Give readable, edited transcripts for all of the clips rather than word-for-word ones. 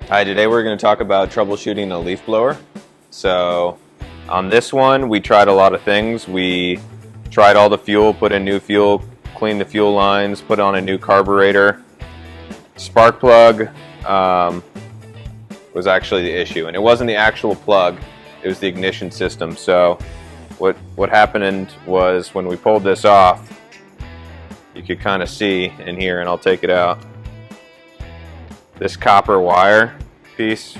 Hi, today we're going to talk about troubleshooting a leaf blower. So on this one we tried a lot of things. We tried all the fuel, put in new fuel, cleaned the fuel lines, put on a new carburetor. Spark plug was actually the issue, and it wasn't the actual plug, it was the ignition system. So what happened was when we pulled this off, you could kind of see in here, and I'll take it out, this copper wire piece,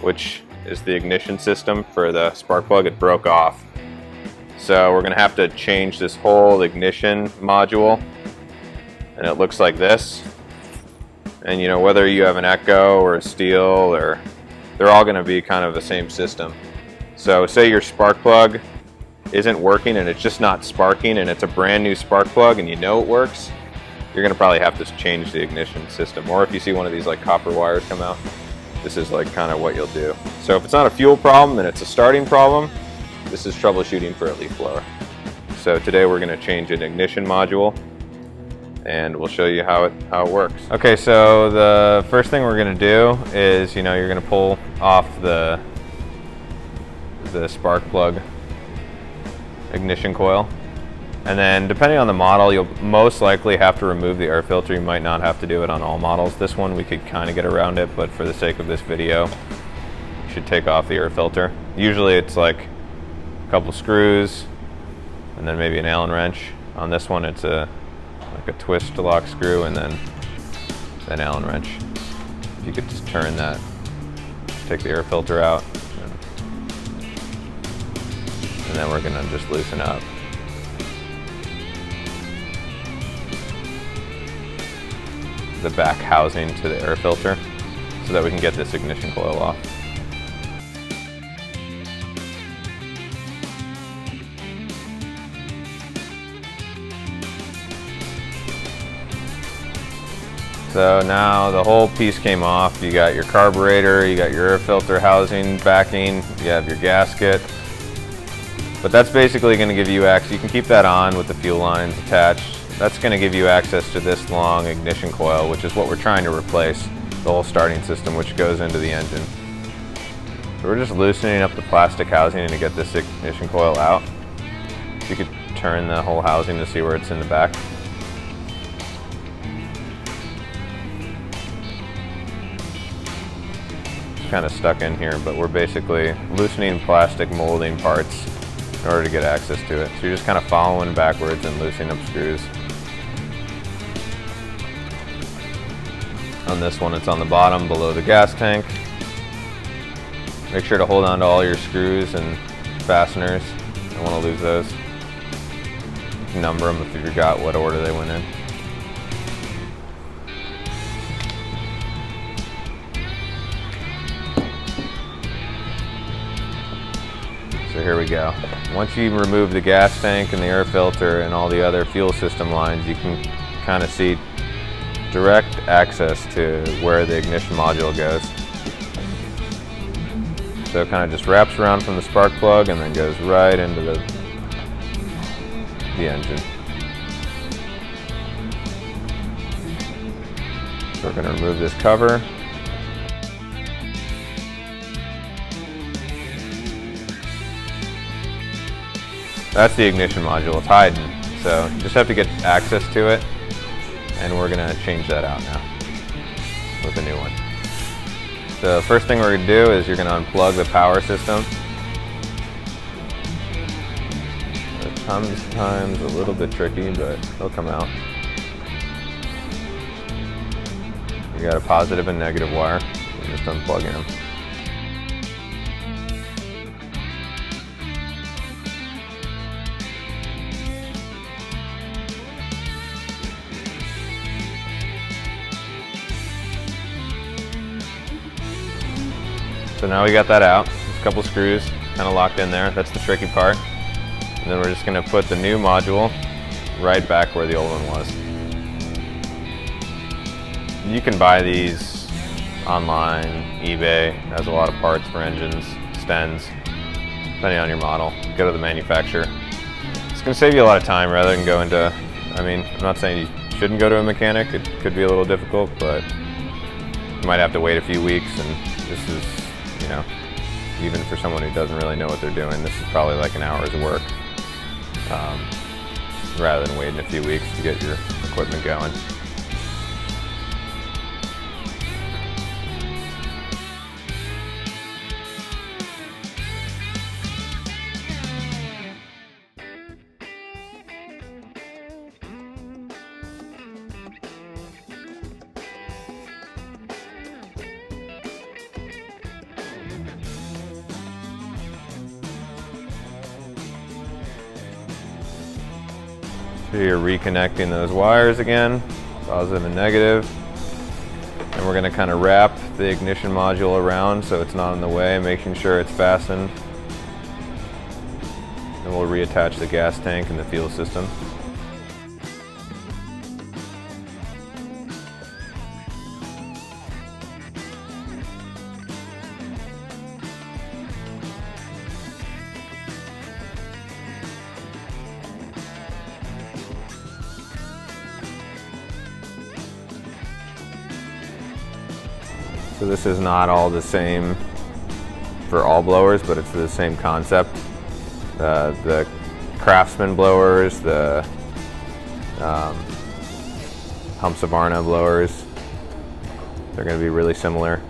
which is the ignition system for the spark plug, it broke off. So we're going to have to change this whole ignition module, and it looks like this. And you know, whether you have an Echo or a Steel, or they're all going to be kind of the same system. So say your spark plug isn't working and it's just not sparking, and it's a brand new spark plug and you know it works, you're going to probably have to change the ignition system. Or if you see one of these like copper wires come out, this is like kind of what you'll do. So if it's not a fuel problem and it's a starting problem, this is troubleshooting for a leaf blower. So today we're going to change an ignition module, and we'll show you how it works. Okay, so the first thing we're going to do is, you know, you're going to pull off the spark plug ignition coil. And then depending on the model, you'll most likely have to remove the air filter. You might not have to do it on all models. This one we could kind of get around it, but for the sake of this video, you should take off the air filter. Usually it's like a couple screws and then maybe an Allen wrench. On this one it's like a twist to lock screw and then an Allen wrench. If you could just turn that, take the air filter out, and then we're gonna just loosen up. The back housing to the air filter so that we can get this ignition coil off. So now the whole piece came off. You got your carburetor, you got your air filter housing, backing, you have your gasket. But that's basically going to give you access. You can keep that on with the fuel lines attached. That's going to give you access to this long ignition coil, which is what we're trying to replace, the whole starting system, which goes into the engine. So we're just loosening up the plastic housing to get this ignition coil out. You could turn the whole housing to see where it's in the back. It's kind of stuck in here, but we're basically loosening plastic molding parts in order to get access to it. So you're just kind of following backwards and loosening up screws. On this one, it's on the bottom below the gas tank. Make sure to hold on to all your screws and fasteners. Don't want to lose those. Number them if you forgot what order they went in. So here we go. Once you remove the gas tank and the air filter and all the other fuel system lines, you can kind of see direct access to where the ignition module goes. So it kind of just wraps around from the spark plug and then goes right into the engine. So we're going to remove this cover. That's the ignition module, it's hiding. So you just have to get access to it, and we're gonna change that out now with a new one. So the first thing we're gonna do is you're gonna unplug the power system. It's sometimes a little bit tricky, but it'll come out. You got a positive and negative wire, so just unplugging them. So now we got that out. There's a couple screws kind of locked in there. That's the tricky part. And then we're just going to put the new module right back where the old one was. You can buy these online, eBay. It has a lot of parts for engines, stens, depending on your model. Go to the manufacturer. It's going to save you a lot of time rather than go into, I mean, I'm not saying you shouldn't go to a mechanic. It could be a little difficult, but You might have to wait a few weeks, and this is, you know, even for someone who doesn't really know what they're doing, this is probably like an hour's work, rather than waiting a few weeks to get your equipment going. So you're reconnecting those wires again, positive and negative. And we're going to kind of wrap the ignition module around so it's not in the way, making sure it's fastened. And we'll reattach the gas tank and the fuel system. So this is not all the same for all blowers, but it's the same concept. The Craftsman blowers, the Husqvarna blowers, they're going to be really similar.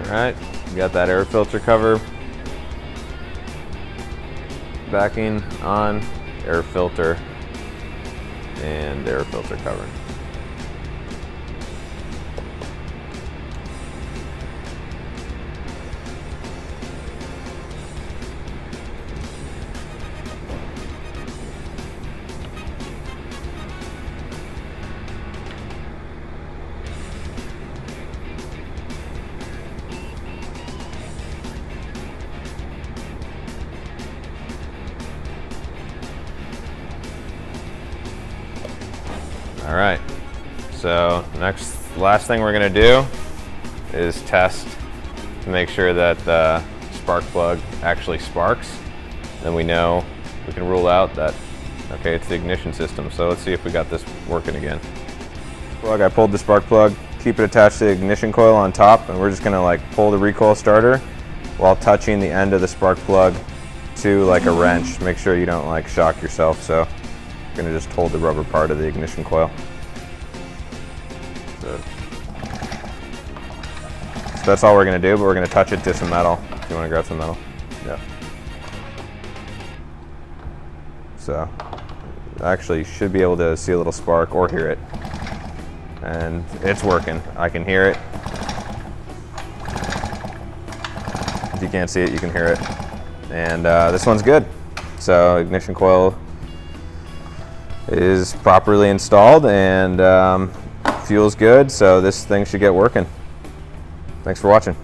Alright, we got that air filter cover backing on, air filter, and air filter cover. All right, so last thing we're gonna do is test to make sure that the spark plug actually sparks. Then we know, we can rule out that, okay, it's the ignition system. So let's see if we got this working again. I pulled the spark plug, keep it attached to the ignition coil on top, and we're just gonna like pull the recoil starter while touching the end of the spark plug to like a wrench. Make sure you don't like shock yourself. So I'm gonna just hold the rubber part of the ignition coil. So that's all we're gonna do, but we're gonna touch it to some metal. If you wanna grab some metal. Yeah. So actually you should be able to see a little spark or hear it. And it's working. I can hear it. If you can't see it, you can hear it. And this one's good. So ignition coil is properly installed and fuel's good, so this thing should get working. Thanks for watching.